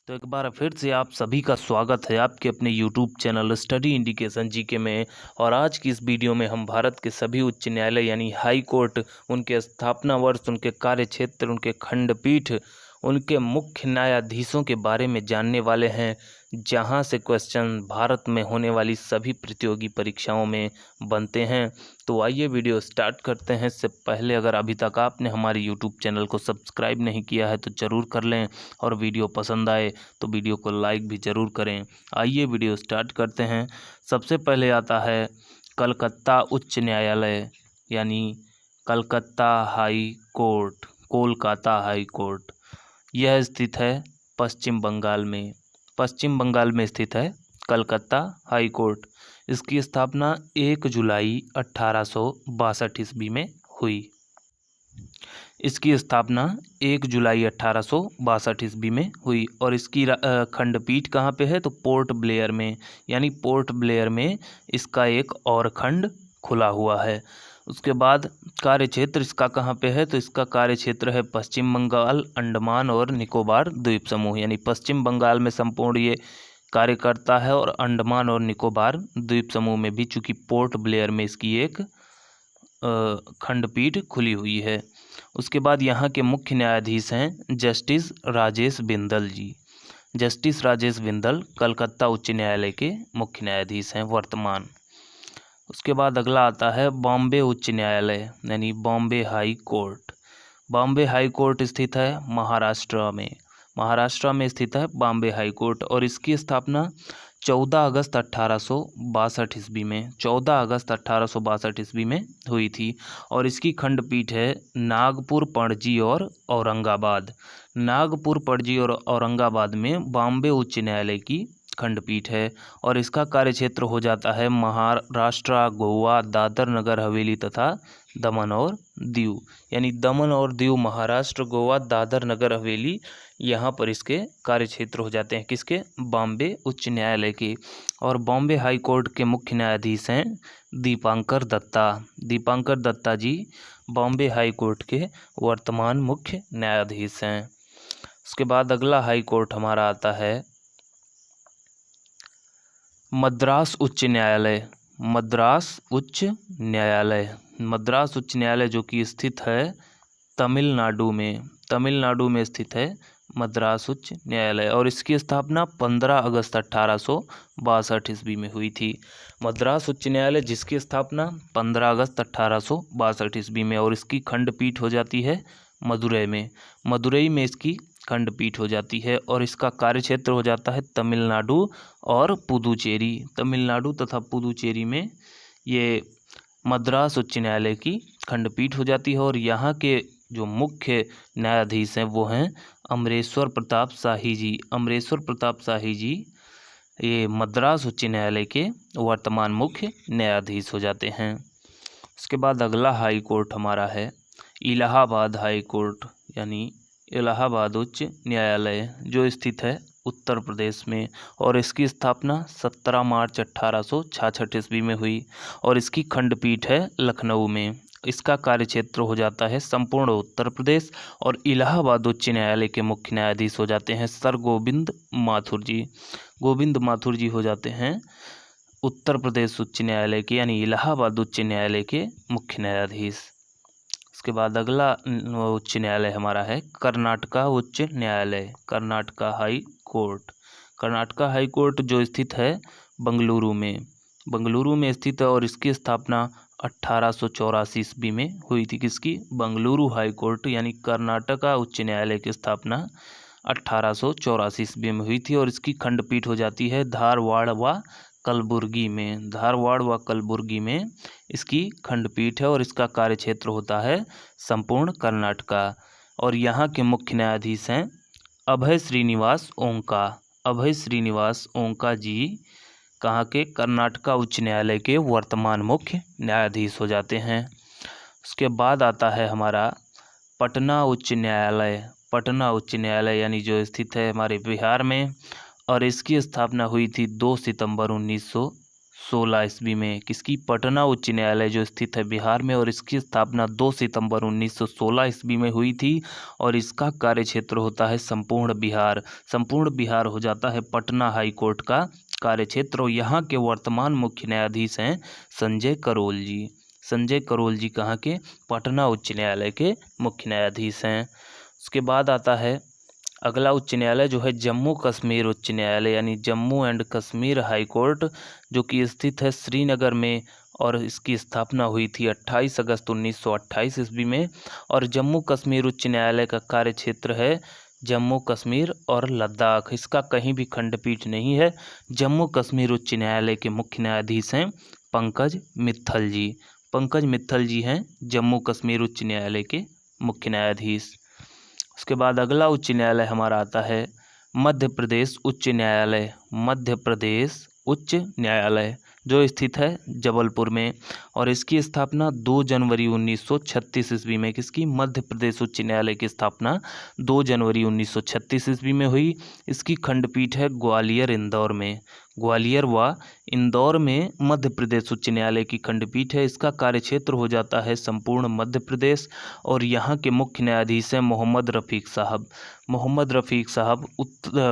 तो एक बार फिर से आप सभी का स्वागत है आपके अपने YouTube channel study indication GK में। और आज की इस वीडियो में हम भारत के सभी उच्च न्यायालय यानी हाई कोर्ट, उनके स्थापना वर्ष, उनके कार्य क्षेत्र, उनके खंडपीठ, उनके मुख्य न्यायाधीशों के बारे में जानने वाले हैं, जहां से क्वेश्चन भारत में होने वाली सभी प्रतियोगी परीक्षाओं में बनते हैं। तो आइए वीडियो स्टार्ट करते हैं। इससे पहले अगर अभी तक आपने हमारे यूट्यूब चैनल को सब्सक्राइब नहीं किया है तो ज़रूर कर लें, और वीडियो पसंद आए तो वीडियो को लाइक भी ज़रूर करें। आइए वीडियो स्टार्ट करते हैं। सबसे पहले आता है कलकत्ता उच्च न्यायालय यानी Calcutta high court, Kolkata high court. यह स्थित है पश्चिम बंगाल में। पश्चिम बंगाल में स्थित है कलकत्ता हाई कोर्ट। इसकी स्थापना 1 जुलाई 1862 ईस्वी में हुई। इसकी स्थापना 1 जुलाई 1862 ईस्वी में हुई और इसकी खंडपीठ कहाँ पे है तो पोर्ट ब्लेयर में, यानी पोर्ट ब्लेयर में इसका एक और खंड खुला हुआ है। उसके बाद कार्य क्षेत्र इसका कहाँ पे है तो इसका कार्य क्षेत्र है पश्चिम बंगाल, अंडमान और निकोबार द्वीप समूह, यानी पश्चिम बंगाल में संपूर्ण ये कार्य करता है और अंडमान और निकोबार द्वीप समूह में भी, चूँकि पोर्ट ब्लेयर में इसकी एक खंडपीठ खुली हुई है। उसके बाद यहाँ के मुख्य न्यायाधीश हैं जस्टिस राजेश बिंदल जी। जस्टिस राजेश बिंदल कलकत्ता उच्च न्यायालय के मुख्य न्यायाधीश हैं वर्तमान। उसके बाद अगला आता है बॉम्बे उच्च न्यायालय यानी Bombay high court. Bombay high court स्थित है महाराष्ट्र में। महाराष्ट्र में स्थित है बॉम्बे हाई कोर्ट और इसकी स्थापना 14 अगस्त 1862 ईस्वी में 14 अगस्त 1862 ईस्वी में हुई थी। और इसकी खंडपीठ है नागपुर, पणजी और औरंगाबाद। नागपुर, पणजी और औरंगाबाद में बॉम्बे उच्च न्यायालय की खंडपीठ है और इसका कार्यक्षेत्र हो जाता है महाराष्ट्र, गोवा, दादर नगर हवेली तथा दमन और दीव, यानी दमन और दीव, महाराष्ट्र, गोवा, दादर नगर हवेली, यहाँ पर इसके कार्यक्षेत्र हो जाते हैं किसके, बॉम्बे उच्च न्यायालय के। और बॉम्बे हाई कोर्ट के मुख्य न्यायाधीश हैं दीपांकर दत्ता। दीपांकर दत्ता जी बॉम्बे हाई कोर्ट के वर्तमान मुख्य न्यायाधीश हैं। उसके बाद अगला हाई कोर्ट हमारा आता है मद्रास उच्च न्यायालय। मद्रास उच्च न्यायालय, मद्रास उच्च न्यायालय जो कि स्थित है तमिलनाडु में। तमिलनाडु में स्थित है मद्रास उच्च न्यायालय और इसकी स्थापना 15 अगस्त 1862 ईस्वी में हुई थी। मद्रास उच्च न्यायालय जिसकी स्थापना 15 अगस्त 1862 ईस्वी में, और इसकी खंडपीठ हो जाती है मदुरई में। मदुरई में इसकी खंडपीठ हो जाती है और इसका कार्यक्षेत्र हो जाता है तमिलनाडु और पुदुचेरी। तमिलनाडु तथा पुदुचेरी में ये मद्रास उच्च न्यायालय की खंडपीठ हो जाती है। और यहाँ के जो मुख्य न्यायाधीश हैं वो हैं अमरेश्वर प्रताप शाही जी। अमरेश्वर प्रताप शाही जी ये मद्रास उच्च न्यायालय के वर्तमान मुख्य न्यायाधीश हो जाते हैं। उसके बाद अगला हाई कोर्ट हमारा है इलाहाबाद हाई कोर्ट यानी इलाहाबाद उच्च न्यायालय, जो स्थित है उत्तर प्रदेश में और इसकी स्थापना 17 मार्च 1866 ईस्वी में हुई और इसकी खंडपीठ है लखनऊ में। इसका कार्यक्षेत्र हो जाता है संपूर्ण उत्तर प्रदेश और इलाहाबाद उच्च न्यायालय के मुख्य न्यायाधीश हो जाते हैं सर गोविंद माथुर जी। गोविंद माथुर जी हो जाते हैं उत्तर प्रदेश उच्च न्यायालय के यानी इलाहाबाद उच्च न्यायालय के मुख्य न्यायाधीश। उसके बाद अगला उच्च न्यायालय हमारा है कर्नाटका उच्च न्यायालय, Karnataka high court. Karnataka high court जो स्थित है बंगलुरु में। बंगलुरु में स्थित है और इसकी स्थापना 1884 ईस्वी में हुई थी। किसकी, बंगलुरु हाई कोर्ट यानी कर्नाटका उच्च न्यायालय की स्थापना 1884 ईस्वी में हुई थी और इसकी खंडपीठ हो जाती है धारवाड़ व कलबुर्गी में। धारवाड़ व कलबुर्गी में इसकी खंडपीठ है और इसका कार्यक्षेत्र होता है संपूर्ण कर्नाटका। और यहाँ के मुख्य न्यायाधीश हैं अभय श्रीनिवास ओंका। अभय श्रीनिवास ओंका जी कहाँ के, कर्नाटका उच्च न्यायालय के वर्तमान मुख्य न्यायाधीश हो जाते हैं। उसके बाद आता है हमारा पटना उच्च न्यायालय। पटना उच्च न्यायालय यानी जो स्थित है हमारे बिहार में और इसकी स्थापना हुई थी 2 सितंबर 1900 1916 ईस्वी में। किसकी? पटना उच्च न्यायालय जो स्थित है बिहार में, और इसकी स्थापना 2 सितंबर 1916 ईस्वी में हुई थी। और इसका कार्य क्षेत्र होता है संपूर्ण बिहार। संपूर्ण बिहार हो जाता है पटना हाई कोर्ट का कार्य क्षेत्र। और यहाँ के वर्तमान मुख्य न्यायाधीश हैं संजय करोल जी। संजय करोल जी कहाँ के? पटना उच्च न्यायालय के मुख्य न्यायाधीश हैं। उसके बाद आता है अगला उच्च न्यायालय जो है जम्मू कश्मीर उच्च न्यायालय, यानी Jammu and Kashmir high court, जो कि स्थित है श्रीनगर में। और इसकी स्थापना हुई थी 28 अगस्त 1928 ईस्वी में। और जम्मू कश्मीर उच्च न्यायालय का कार्य क्षेत्र है जम्मू कश्मीर और लद्दाख। इसका कहीं भी खंडपीठ नहीं है। जम्मू कश्मीर उच्च न्यायालय के मुख्य न्यायाधीश हैं पंकज मित्तल जी। पंकज मित्तल जी हैं जम्मू कश्मीर उच्च न्यायालय के मुख्य न्यायाधीश। उसके बाद अगला उच्च न्यायालय हमारा आता है मध्य प्रदेश उच्च न्यायालय। मध्य प्रदेश उच्च न्यायालय जो स्थित है जबलपुर में। और इसकी स्थापना 2 जनवरी 1936 ईस्वी में। किसकी? मध्य प्रदेश उच्च न्यायालय की स्थापना 2 जनवरी 1936 ईस्वी में हुई। इसकी खंडपीठ है ग्वालियर इंदौर में। ग्वालियर व इंदौर में मध्य प्रदेश उच्च न्यायालय की खंडपीठ है। इसका कार्य क्षेत्र हो जाता है संपूर्ण मध्य प्रदेश। और यहाँ के मुख्य न्यायाधीश हैं मोहम्मद रफ़ीक साहब। मोहम्मद रफ़ीक साहब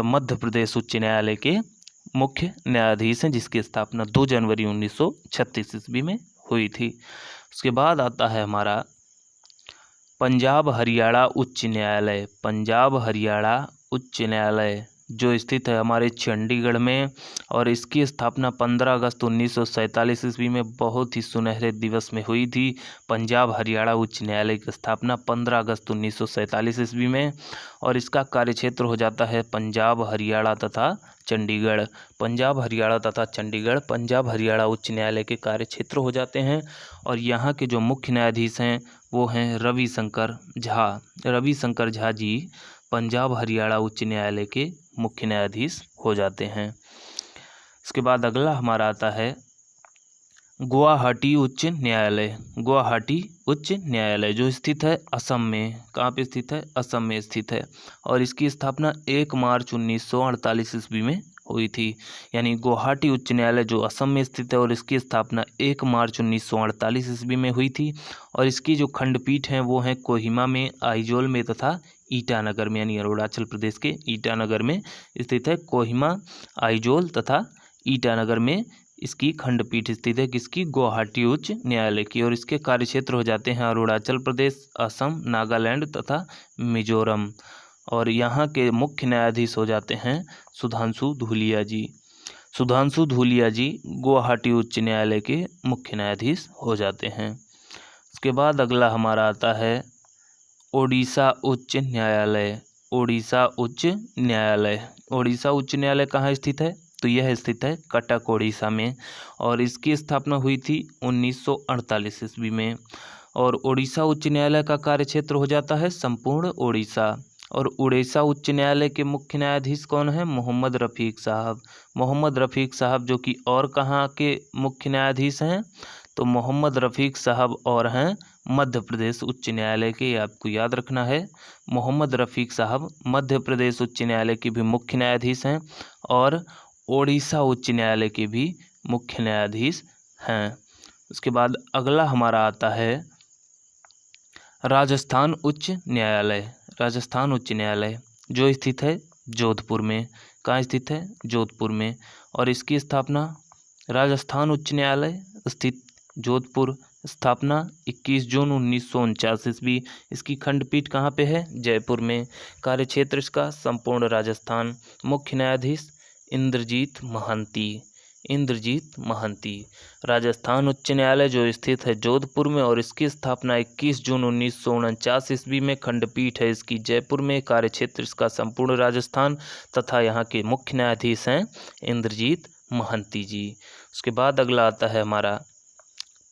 मध्य प्रदेश उच्च न्यायालय के मुख्य न्यायाधीश हैं, जिसकी स्थापना 2 जनवरी 1936 ईस्वी में हुई थी। उसके बाद आता है हमारा पंजाब हरियाणा उच्च न्यायालय। पंजाब हरियाणा उच्च न्यायालय जो स्थित है हमारे चंडीगढ़ में। और इसकी स्थापना 15 अगस्त 1947 ईस्वी में बहुत ही सुनहरे दिवस में हुई थी। पंजाब हरियाणा उच्च न्यायालय की स्थापना 15 अगस्त 1947 ईस्वी में। और इसका कार्य क्षेत्र हो जाता है पंजाब हरियाणा तथा चंडीगढ़। पंजाब हरियाणा तथा चंडीगढ़ पंजाब हरियाणा उच्च न्यायालय के कार्य क्षेत्र हो जाते हैं। और यहाँ के जो मुख्य न्यायाधीश हैं वो हैं रविशंकर झा। रविशंकर झा जी पंजाब हरियाणा उच्च न्यायालय के मुख्य न्यायाधीश हो जाते हैं। इसके बाद अगला हमारा आता है गुवाहाटी उच्च न्यायालय। गुवाहाटी उच्च न्यायालय जो स्थित है असम में। कहाँ पे स्थित है? असम में स्थित है। और इसकी स्थापना 1 मार्च 1948 ईस्वी में हुई थी। यानी गुवाहाटी उच्च न्यायालय जो असम में स्थित है और इसकी स्थापना 1 मार्च 1948 ईस्वी में हुई थी। और इसकी जो खंडपीठ हैं वो हैं कोहिमा में, आइजोल में तथा ईटानगर में, यानी अरुणाचल प्रदेश के ईटानगर में स्थित है। कोहिमा, आइजोल तथा ईटानगर में इसकी खंडपीठ स्थित है। किसकी? गुवाहाटी उच्च न्यायालय की। और इसके कार्य क्षेत्र हो जाते हैं अरुणाचल प्रदेश, असम, नागालैंड तथा मिजोरम। और यहाँ के मुख्य न्यायाधीश हो जाते हैं सुधांशु धूलिया जी। सुधांशु धूलिया जी गुवाहाटी उच्च न्यायालय के मुख्य न्यायाधीश हो जाते हैं। उसके बाद अगला हमारा आता है ओडिशा उच्च न्यायालय। ओडिशा उच्च न्यायालय। ओडिशा उच्च न्यायालय कहाँ स्थित है? तो यह स्थित है कटक ओडिशा में। और इसकी स्थापना हुई थी 1948 ईस्वी में। और ओडिशा उच्च न्यायालय का कार्य क्षेत्र हो जाता है संपूर्ण ओडिशा। और उड़ीसा उच्च न्यायालय के मुख्य न्यायाधीश कौन है? मोहम्मद रफ़ीक साहब। मोहम्मद रफ़ीक साहब जो कि और कहाँ के मुख्य न्यायाधीश हैं? तो मोहम्मद रफ़ीक साहब और हैं मध्य प्रदेश उच्च न्यायालय के, आपको याद रखना है। मोहम्मद रफ़ीक साहब मध्य प्रदेश उच्च न्यायालय के भी मुख्य न्यायाधीश हैं और ओडिशा उच्च न्यायालय के भी मुख्य न्यायाधीश हैं। उसके बाद अगला हमारा आता है राजस्थान उच्च न्यायालय। राजस्थान उच्च न्यायालय जो स्थित है जोधपुर में। कहाँ स्थित है? जोधपुर में। और इसकी स्थापना राजस्थान उच्च न्यायालय स्थित जोधपुर, स्थापना 21 जून 1949 ईस्वी। इसकी खंडपीठ कहाँ पे है? जयपुर में। कार्य क्षेत्र इसका संपूर्ण राजस्थान। मुख्य न्यायाधीश इंद्रजीत महांती। इंद्रजीत महांती। राजस्थान उच्च न्यायालय जो स्थित है जोधपुर में और इसकी स्थापना 21 जून 1949 ईस्वी में। खंडपीठ है इसकी जयपुर में। कार्य क्षेत्र इसका संपूर्ण राजस्थान तथा यहाँ के मुख्य न्यायाधीश हैं इंद्रजीत महांती जी। उसके बाद अगला आता है हमारा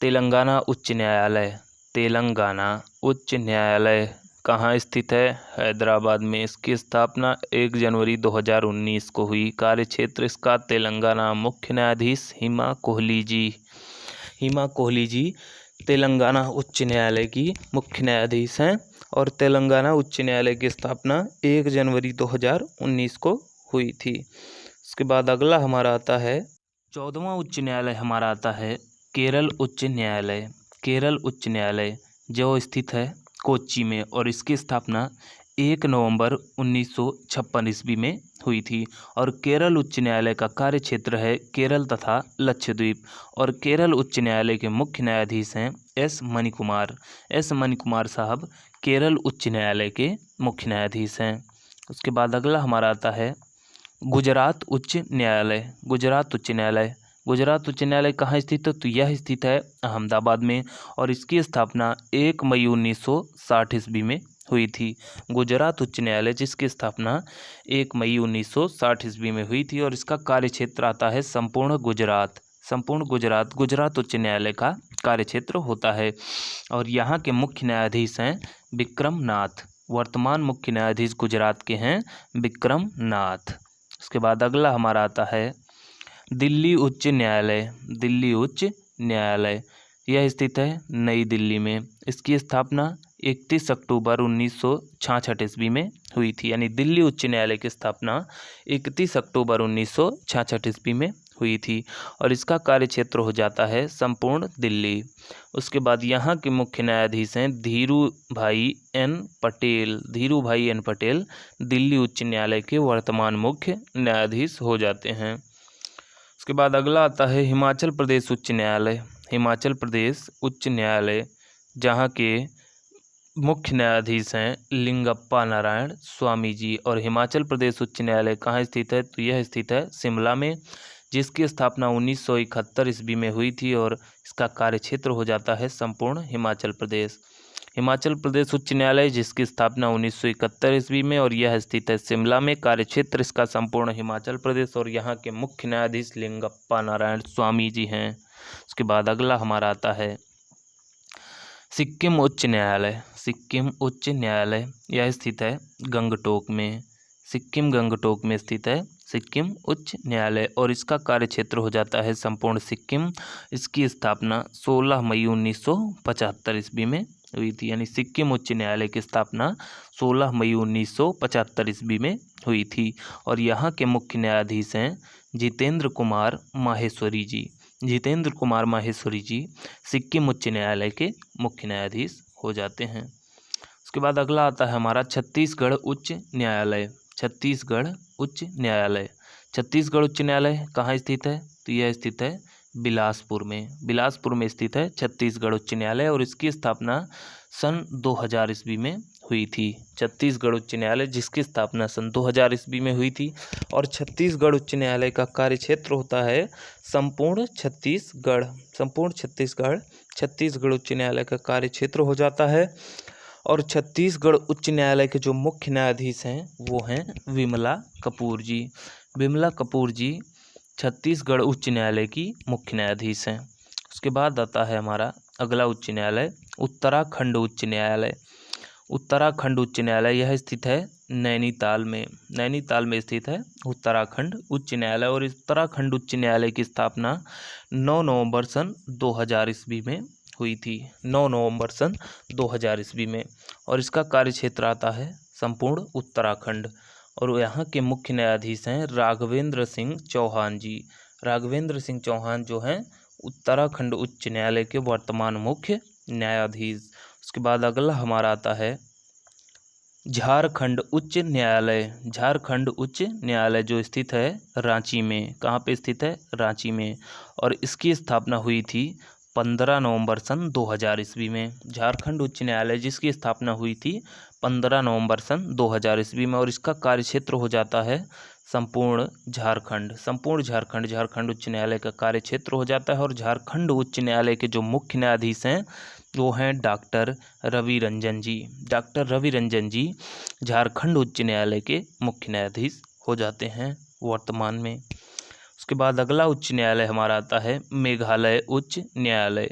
तेलंगाना उच्च न्यायालय। तेलंगाना उच्च न्यायालय कहाँ स्थित है? हैदराबाद में। इसकी स्थापना 1 जनवरी 2019 को हुई। कार्य क्षेत्र इसका तेलंगाना। मुख्य न्यायाधीश हिमा कोहली जी। हिमा कोहली जी तेलंगाना उच्च न्यायालय की मुख्य न्यायाधीश हैं और तेलंगाना उच्च न्यायालय की स्थापना 1 जनवरी 2019 को हुई थी। उसके बाद अगला हमारा आता है 14वां उच्च न्यायालय हमारा आता है केरल उच्च न्यायालय। केरल उच्च न्यायालय जो स्थित है कोच्चि में और इसकी स्थापना 1 नवंबर 1956 ईस्वी में हुई थी। और केरल उच्च न्यायालय का कार्य क्षेत्र है केरल तथा लक्षद्वीप। और केरल उच्च न्यायालय के मुख्य न्यायाधीश हैं एस मणिकुमार। एस मणिकुमार साहब केरल उच्च न्यायालय के मुख्य न्यायाधीश हैं। उसके बाद अगला हमारा आता है गुजरात उच्च न्यायालय। गुजरात उच्च न्यायालय। गुजरात उच्च न्यायालय कहाँ स्थित है? तो यह स्थित है अहमदाबाद में और इसकी स्थापना 1 मई 1960 ईस्वी में हुई थी। गुजरात उच्च न्यायालय जिसकी स्थापना 1 मई 1960 ईस्वी में हुई थी और इसका कार्य क्षेत्र आता है संपूर्ण गुजरात। संपूर्ण गुजरात गुजरात उच्च न्यायालय का कार्य क्षेत्र होता है। और यहाँ के मुख्य न्यायाधीश हैं विक्रम नाथ। वर्तमान मुख्य न्यायाधीश गुजरात के हैं विक्रम नाथ। उसके बाद अगला हमारा आता है दिल्ली उच्च न्यायालय। दिल्ली उच्च न्यायालय यह स्थित है नई दिल्ली में। इसकी स्थापना 31 अक्टूबर 1966 ईस्वी में हुई थी। यानी दिल्ली उच्च न्यायालय की स्थापना 31 अक्टूबर 1966 ईस्वी में हुई थी और इसका कार्य क्षेत्र हो जाता है संपूर्ण दिल्ली। उसके बाद यहाँ के मुख्य न्यायाधीश हैं धीरू भाई एन पटेल। धीरू भाई एन पटेल दिल्ली उच्च न्यायालय के वर्तमान मुख्य न्यायाधीश हो जाते हैं। उसके बाद अगला आता है हिमाचल प्रदेश उच्च न्यायालय। हिमाचल प्रदेश उच्च न्यायालय जहाँ के मुख्य न्यायाधीश हैं लिंगप्पा नारायण स्वामी जी। और हिमाचल प्रदेश उच्च न्यायालय कहाँ स्थित है? तो यह स्थित है शिमला में जिसकी स्थापना 1971 ईस्वी में हुई थी और इसका कार्य क्षेत्र हो जाता है संपूर्ण हिमाचल प्रदेश। हिमाचल प्रदेश उच्च न्यायालय जिसकी स्थापना 1971 ईस्वी में और यह स्थित है शिमला में। कार्य क्षेत्र इसका संपूर्ण हिमाचल प्रदेश और यहाँ के मुख्य न्यायाधीश लिंगप्पा नारायण स्वामी जी हैं। उसके बाद अगला हमारा आता है सिक्किम उच्च न्यायालय। सिक्किम उच्च न्यायालय यह स्थित है गंगटोक में। सिक्किम गंगटोक में स्थित है सिक्किम उच्च न्यायालय और इसका कार्य क्षेत्र हो जाता है संपूर्ण सिक्किम। इसकी स्थापना 16 मई 1975 ईस्वी में हुई थी। यानी सिक्किम उच्च न्यायालय की स्थापना 16 मई 1975 ईस्वी में हुई थी और यहाँ के मुख्य न्यायाधीश हैं जितेंद्र कुमार माहेश्वरी जी। जितेंद्र कुमार माहेश्वरी जी सिक्किम उच्च न्यायालय के मुख्य न्यायाधीश हो जाते हैं। उसके बाद अगला आता है हमारा छत्तीसगढ़ उच्च न्यायालय। छत्तीसगढ़ उच्च न्यायालय। छत्तीसगढ़ उच्च न्यायालय कहाँ स्थित है? तो यह स्थित है बिलासपुर में। बिलासपुर में स्थित है छत्तीसगढ़ उच्च न्यायालय और इसकी स्थापना सन 2000 ईस्वी में हुई थी। छत्तीसगढ़ उच्च न्यायालय जिसकी स्थापना सन 2000 ईस्वी में हुई थी और छत्तीसगढ़ उच्च न्यायालय का कार्य क्षेत्र होता है संपूर्ण छत्तीसगढ़। संपूर्ण छत्तीसगढ़ छत्तीसगढ़ उच्च न्यायालय का कार्य क्षेत्र हो जाता है। और छत्तीसगढ़ उच्च न्यायालय के जो मुख्य न्यायाधीश हैं वो हैं विमला कपूर जी। विमला कपूर जी छत्तीसगढ़ उच्च न्यायालय की मुख्य न्यायाधीश हैं। उसके बाद आता है हमारा अगला उच्च न्यायालय उत्तराखंड उच्च न्यायालय। उत्तराखंड उच्च न्यायालय यह स्थित है नैनीताल में। नैनीताल में स्थित है उत्तराखंड उच्च न्यायालय और उत्तराखंड उच्च न्यायालय की स्थापना 9 नवंबर सन 2000 ईस्वी में हुई थी। 9 नवंबर सन 2000 ईस्वी में और इसका कार्य क्षेत्र आता है संपूर्ण उत्तराखंड और यहाँ के मुख्य न्यायाधीश हैं राघवेंद्र सिंह चौहान जी। राघवेंद्र सिंह चौहान जो हैं उत्तराखंड उच्च न्यायालय के वर्तमान मुख्य न्यायाधीश। उसके बाद अगला हमारा आता है झारखंड उच्च न्यायालय। झारखंड उच्च न्यायालय जो स्थित है रांची में। कहाँ पे स्थित है? रांची में और इसकी स्थापना हुई थी 15 नवंबर सन 2000 ईस्वी में। झारखंड उच्च न्यायालय जिसकी स्थापना हुई थी 15 नवंबर सन 2000 ईस्वी में और इसका कार्य क्षेत्र हो जाता है संपूर्ण झारखंड। संपूर्ण झारखंड झारखंड उच्च न्यायालय का कार्य क्षेत्र हो जाता है और झारखंड उच्च न्यायालय के जो मुख्य न्यायाधीश हैं वो हैं डॉक्टर रवि रंजन जी। डॉक्टर रवि रंजन जी झारखंड उच्च न्यायालय के मुख्य न्यायाधीश हो जाते हैं वर्तमान में। उसके बाद अगला उच्च न्यायालय हमारा आता है मेघालय उच्च न्यायालय।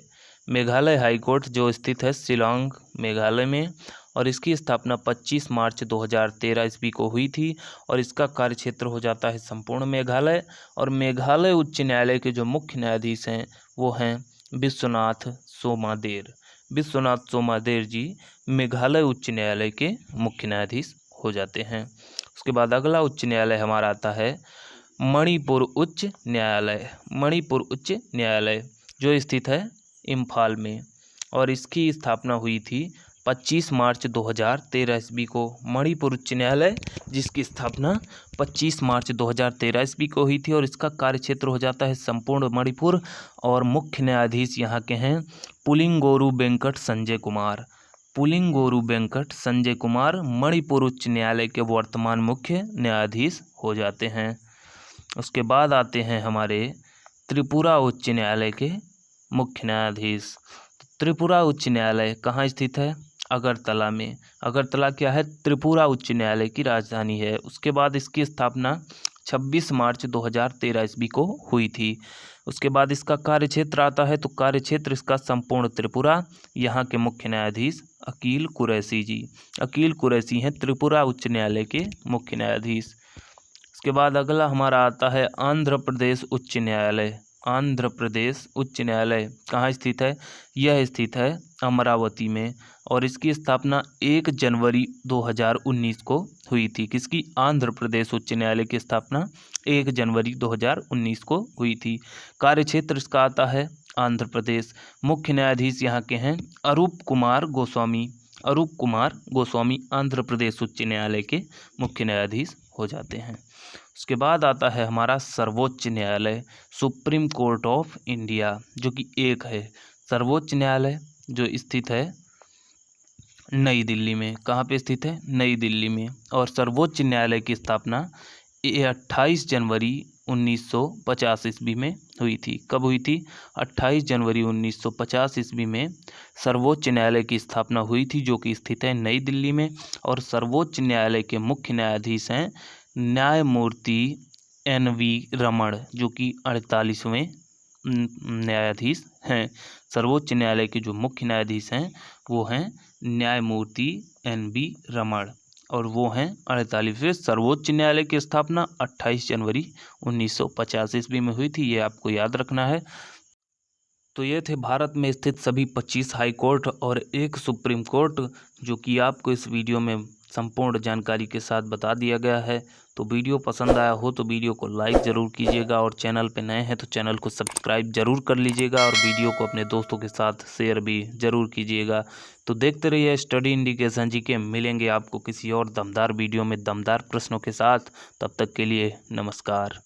मेघालय हाई कोर्ट जो स्थित है शिलांग मेघालय में और इसकी स्थापना 25 मार्च 2013 ईस्वी को हुई थी और इसका कार्य क्षेत्र हो जाता है संपूर्ण मेघालय। और मेघालय उच्च न्यायालय के जो मुख्य न्यायाधीश हैं वो हैं विश्वनाथ सोमादेर। विश्वनाथ सोमादेर जी मेघालय उच्च न्यायालय के मुख्य न्यायाधीश हो जाते हैं। उसके बाद अगला उच्च न्यायालय हमारा आता है मणिपुर उच्च न्यायालय, मणिपुर उच्च न्यायालय जो स्थित है इम्फाल में, और इसकी स्थापना हुई थी 25 मार्च 2013 ईस्वी को। मणिपुर उच्च न्यायालय जिसकी स्थापना 25 मार्च 2013 ईस्वी को हुई थी, और इसका कार्यक्षेत्र हो जाता है संपूर्ण मणिपुर, और मुख्य न्यायाधीश यहाँ के हैं पुलिंगोरु वेंकट संजय कुमार। पुलिंगोरु वेंकट संजय कुमार मणिपुर उच्च न्यायालय के वर्तमान मुख्य न्यायाधीश हो जाते हैं। उसके बाद आते हैं हमारे त्रिपुरा उच्च न्यायालय के मुख्य न्यायाधीश। त्रिपुरा उच्च न्यायालय कहाँ स्थित है? अगरतला में। अगरतला क्या है? त्रिपुरा उच्च न्यायालय की राजधानी है। उसके बाद इसकी स्थापना 26 मार्च 2013 ईस्वी को हुई थी। उसके बाद इसका कार्यक्षेत्र आता है, तो कार्यक्षेत्र इसका संपूर्ण त्रिपुरा। यहाँ के मुख्य न्यायाधीश अकील कुरैशी जी। अकील कुरैशी हैं त्रिपुरा उच्च न्यायालय के मुख्य न्यायाधीश। उसके बाद अगला हमारा आता है आंध्र प्रदेश उच्च न्यायालय। आंध्र प्रदेश उच्च न्यायालय कहाँ स्थित है? यह स्थित है अमरावती में, और इसकी स्थापना 1 जनवरी 2019 को हुई थी। किसकी? आंध्र प्रदेश उच्च न्यायालय की स्थापना 1 जनवरी 2019 को हुई थी। कार्यक्षेत्र इसका आता है आंध्र प्रदेश। मुख्य न्यायाधीश यहाँ के हैं अरूप कुमार गोस्वामी। अरूप कुमार गोस्वामी आंध्र प्रदेश उच्च न्यायालय के मुख्य न्यायाधीश हो जाते हैं। उसके बाद आता है हमारा सर्वोच्च न्यायालय, सुप्रीम कोर्ट ऑफ इंडिया, जो कि एक है। सर्वोच्च न्यायालय जो स्थित है नई दिल्ली में। कहाँ पे स्थित है? नई दिल्ली में। और सर्वोच्च न्यायालय की स्थापना 28 जनवरी 1950 ईस्वी में हुई थी। कब हुई थी? 28 जनवरी 1950 ईस्वी में सर्वोच्च न्यायालय की स्थापना हुई थी, जो कि स्थित है नई दिल्ली में। और सर्वोच्च न्यायालय के मुख्य न्यायाधीश हैं न्यायमूर्ति NV रमण, जो कि 48वें न्यायाधीश हैं। सर्वोच्च न्यायालय के जो मुख्य न्यायाधीश हैं वो हैं न्यायमूर्ति NV रमण, और वो हैं 48वें। सर्वोच्च न्यायालय की स्थापना 28 जनवरी 1950 ईस्वी में हुई थी, ये आपको याद रखना है। तो ये थे भारत में स्थित सभी 25 हाई कोर्ट और एक सुप्रीम कोर्ट, जो कि आपको इस वीडियो में संपूर्ण जानकारी के साथ बता दिया गया है। तो वीडियो पसंद आया हो तो वीडियो को लाइक ज़रूर कीजिएगा, और चैनल पे नए हैं तो चैनल को सब्सक्राइब जरूर कर लीजिएगा, और वीडियो को अपने दोस्तों के साथ शेयर भी ज़रूर कीजिएगा। तो देखते रहिए स्टडी इंडिकेशन जी के। मिलेंगे आपको किसी और दमदार वीडियो में दमदार प्रश्नों के साथ। तब तक के लिए नमस्कार।